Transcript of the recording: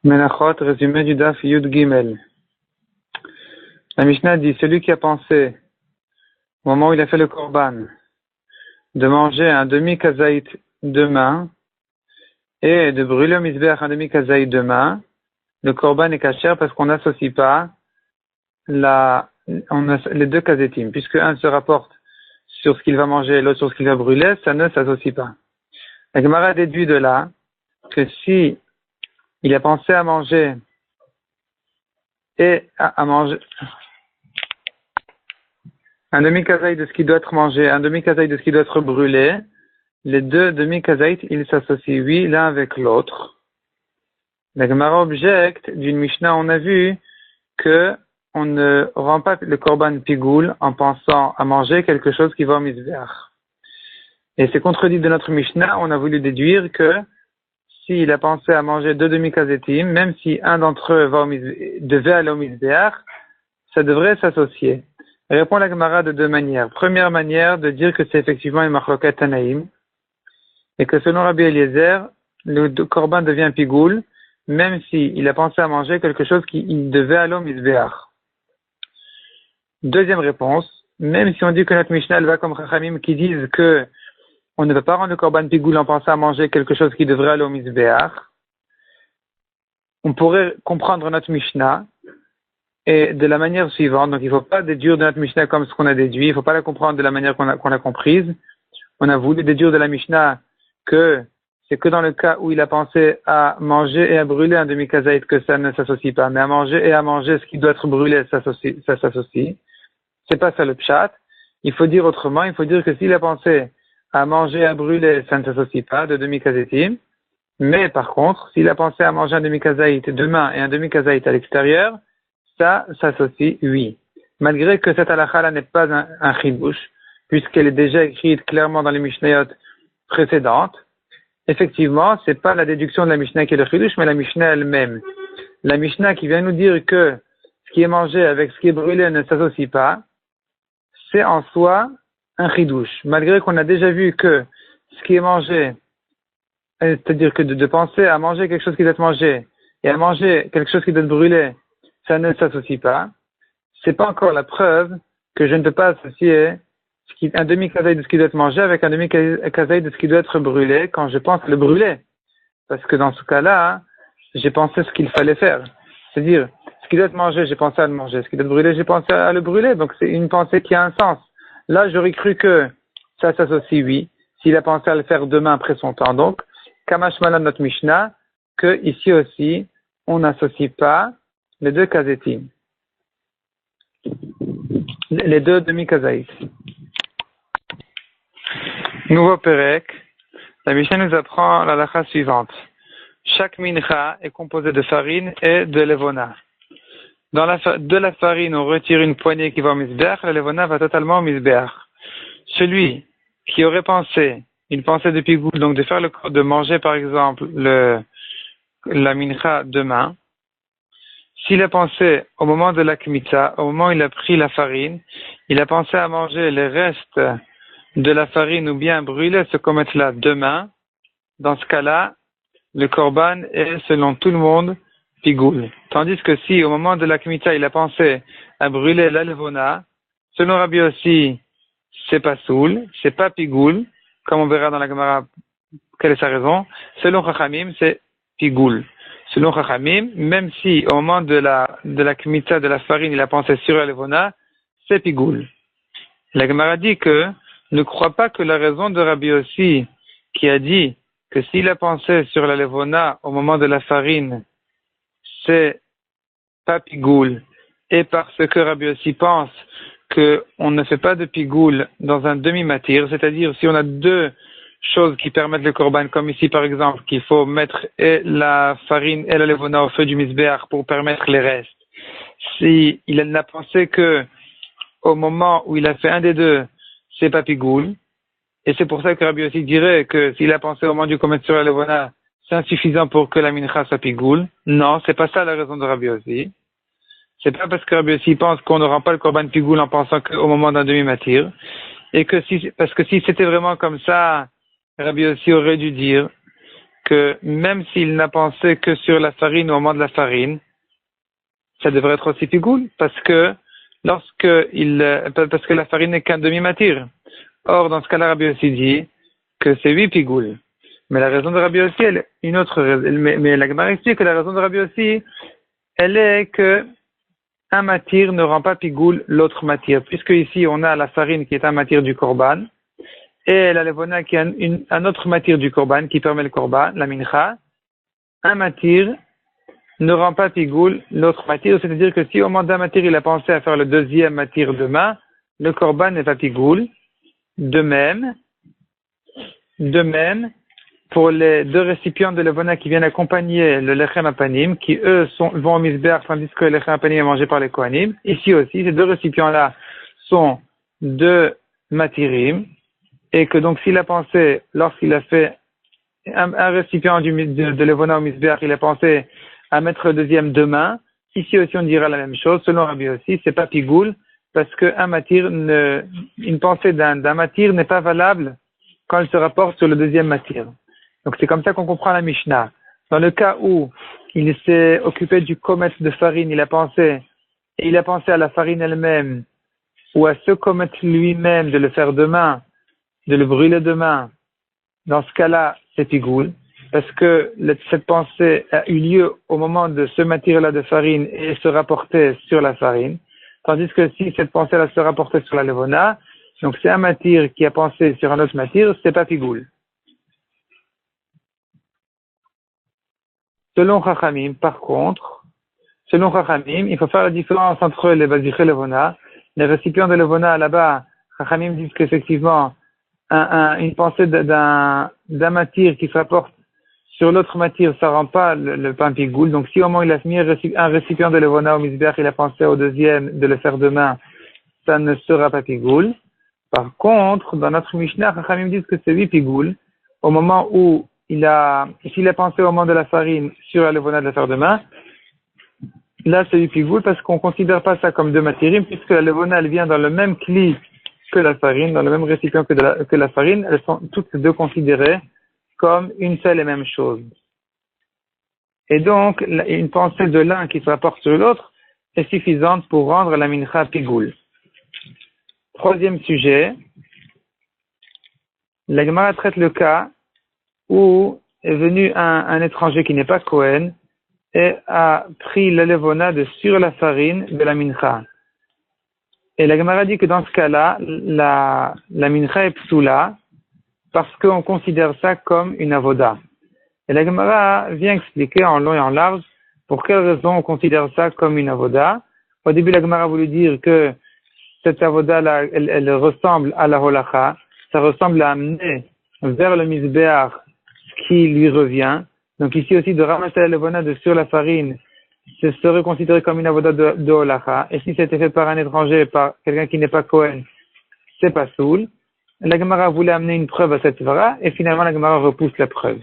Menachot, résumé du Daf Yud Gimel. La Mishnah dit, celui qui a pensé, au moment où il a fait le korban, de manger un demi-kazaït demain et de brûler au misbéach un demi-kazaït demain, le korban est kasher parce qu'on n'associe pas les deux kazetim, puisque un se rapporte sur ce qu'il va manger et l'autre sur ce qu'il va brûler, ça ne s'associe pas. La Gemara déduit de là que si il a pensé à manger et à manger un demi-kazaït de ce qui doit être mangé, un demi-kazaït de ce qui doit être brûlé, les deux demi-kazaït, ils s'associent, oui, l'un avec l'autre. La Gemara objecte d'une Mishnah, on a vu que on ne rend pas le korban pigoul en pensant à manger quelque chose qui va au misbéach. Et c'est contredit de notre Mishnah, on a voulu déduire que s'il a pensé à manger deux demi-kazetim, même si un d'entre eux devait aller au misbéach, ça devrait s'associer. Répond la Gemara de deux manières. Première manière, de dire que c'est effectivement une machloket tanaïm, et que selon Rabbi Eliezer, le korban devient pigoul, même s'il a pensé à manger quelque chose qui devait aller au misbéach. Deuxième réponse, même si on dit que notre Mishnah elle va comme Chachamim qui disent que on ne peut pas rendre le korban pigoul en pensant à manger quelque chose qui devrait aller au misbéach, on pourrait comprendre notre Mishnah et de la manière suivante. Donc il ne faut pas déduire de notre Mishnah comme ce qu'on a déduit, il ne faut pas la comprendre de la manière qu'on a comprise. On a voulu déduire de la Mishnah que c'est que dans le cas où il a pensé à manger et à brûler un demi-kazaït que ça ne s'associe pas, mais à manger et à manger ce qui doit être brûlé, ça s'associe. C'est pas ça le pshat. Il faut dire autrement, il faut dire que s'il a pensé à manger et à brûler, ça ne s'associe pas de demi-kazaïtim. Mais par contre, s'il a pensé à manger un demi-kazaït demain et un demi-kazaït à l'extérieur, ça s'associe, oui. Malgré que cette halakha-là n'est pas un chidouche, puisqu'elle est déjà écrite clairement dans les Mishnayot précédentes, effectivement, c'est pas la déduction de la Mishnah qui est le chidouche, mais la Mishnah elle-même. La Mishnah qui vient nous dire que ce qui est mangé avec ce qui est brûlé ne s'associe pas, c'est en soi un chidouche. Malgré qu'on a déjà vu que ce qui est mangé, c'est-à-dire que de penser à manger quelque chose qui doit être mangé et à manger quelque chose qui doit être brûlé, ça ne s'associe pas. C'est pas encore la preuve que je ne peux pas associer un demi-kazaï de ce qui doit être mangé avec un demi-kazaï de ce qui doit être brûlé quand je pense le brûler. Parce que dans ce cas-là, j'ai pensé ce qu'il fallait faire. C'est-à-dire, ce qui doit être mangé, j'ai pensé à le manger. Ce qui doit être brûlé, j'ai pensé à le brûler. Donc c'est une pensée qui a un sens. Là, j'aurais cru que ça s'associe, oui. S'il a pensé à le faire demain après son temps. Donc, Kamash Malan notre Mishnah, que ici aussi, on n'associe pas les deux kazetim. Les deux demi-kazaïs. Nouveau Perek. La Mishnah nous apprend la halakha suivante. Chaque mincha est composée de farine et de levona. De la farine, on retire une poignée qui va au misbéach, la levona va totalement au misbéach. Celui qui aurait pensé, une pensée de pigoul, donc de manger par exemple la mincha demain, s'il a pensé au moment de la kmitza, au moment où il a pris la farine, il a pensé à manger les restes de la farine ou bien brûler ce comète-là demain, dans ce cas-là, le korban est, selon tout le monde, pigoul. Tandis que si, au moment de la kmitza, il a pensé à brûler la levona, selon Rabbi aussi, c'est pas soul, c'est pas pigoul, comme on verra dans la Gemara quelle est sa raison. Selon Chachamim, c'est pigoul. Selon Chachamim, même si au moment de la kmitza de la farine, il a pensé sur la levona, c'est pigoul. La Gemara dit que ne crois pas que la raison de Rabbi aussi, qui a dit que s'il a pensé sur la levona au moment de la farine, c'est pas pigoul, et parce que Rabbi aussi pense qu'on ne fait pas de pigoul dans un demi-matir, c'est-à-dire si on a deux choses qui permettent le korban, comme ici par exemple, qu'il faut mettre et la farine et la levona au feu du misbéach pour permettre les restes. Si il n'a pensé que au moment où il a fait un des deux, c'est pas pigoul, et c'est pour ça que Rabbi aussi dirait que s'il a pensé au moment du comète sur la levona, c'est insuffisant pour que la mincha soit pigoul. Non, c'est pas ça la raison de Rabbi aussi. C'est pas parce que Rabbi aussi pense qu'on ne rend pas le korban pigoul en pensant qu'au moment d'un demi-matir. Et que parce que si c'était vraiment comme ça, Rabbi aussi aurait dû dire que même s'il n'a pensé que sur la farine au moment de la farine, ça devrait être aussi pigoul, parce que parce que la farine n'est qu'un demi-matir. Or, dans ce cas-là, Rabbi Yossi dit que c'est 8 pigoules. Mais la raison de Rabbi Yossi, elle est une autre raison. Mais la Gemara explique que la raison de Rabbi Yossi, elle est que un matir ne rend pas pigoule l'autre matir. Puisque ici, on a la farine qui est un matir du korban, et la levona qui est un autre matir du korban qui permet le korban, la mincha. Un matir ne rend pas pigoule l'autre matir. C'est-à-dire que si au moment d'un matir, il a pensé à faire le deuxième matir demain, le korban n'est pas pigoule. De même, pour les deux récipients de levona qui viennent accompagner le lechem apanim, qui eux vont au misbeach tandis que le lechem apanim est mangé par les kohanim. Ici aussi, ces deux récipients-là sont deux matirim, et que donc s'il a pensé, lorsqu'il a fait un récipient de levona au misbeach, il a pensé à mettre le deuxième demain. Ici aussi, on dira la même chose. Selon Rabbi aussi, c'est pas pigoul, parce qu'un matir une pensée d'un matir n'est pas valable quand elle se rapporte sur le deuxième matir. Donc c'est comme ça qu'on comprend la Mishnah. Dans le cas où il s'est occupé du comète de farine, il a pensé à la farine elle-même, ou à ce comète lui-même de le faire demain, de le brûler demain, dans ce cas-là, c'est pigoul, parce que cette pensée a eu lieu au moment de ce matir-là de farine et se rapporter sur la farine. Tandis que si cette pensée-là se rapportait sur la levona, donc c'est un matir qui a pensé sur un autre matir, c'est pas pigoul. Selon Chachamim, par contre, il faut faire la différence entre les basiches et levona. Les récipients de levona, là-bas, Chachamim disent qu'effectivement, une pensée d'un matir qui se rapporte sur l'autre matir, ça rend pas le pain pigoul. Donc si au moment il a mis un récipient de levona au misbeach, il a pensé au deuxième de le faire demain, ça ne sera pas pigoul. Par contre, dans notre Mishnah, Chachamim disent que c'est 8 pigoul au moment où s'il a pensé au moment de la farine sur la levona de le faire demain, là c'est 8 pigoul parce qu'on considère pas ça comme deux matirim, puisque la levona elle vient dans le même kli que la farine, dans le même récipient que la farine, elles sont toutes deux considérées comme une seule et même chose. Et donc, une pensée de l'un qui se rapporte sur l'autre est suffisante pour rendre la mincha pigoul. Troisième sujet, la Gemara traite le cas où est venu un étranger qui n'est pas Kohen et a pris la levona sur la farine de la mincha. Et la Gemara dit que dans ce cas-là, la mincha est psoula parce qu'on considère ça comme une avoda. Et la Gemara vient expliquer en long et en large pour quelle raison on considère ça comme une avoda. Au début, la Gemara voulait dire que cette avoda-là, elle ressemble à la holacha, ça ressemble à amener vers le misbeach ce qui lui revient. Donc ici aussi, de ramasser la levona sur la farine, ce serait considéré comme une avoda de holacha. Et si c'était fait par un étranger, par quelqu'un qui n'est pas Kohen, c'est pas soul. La Gemara voulait amener une preuve à cette vara, et finalement la Gemara repousse la preuve.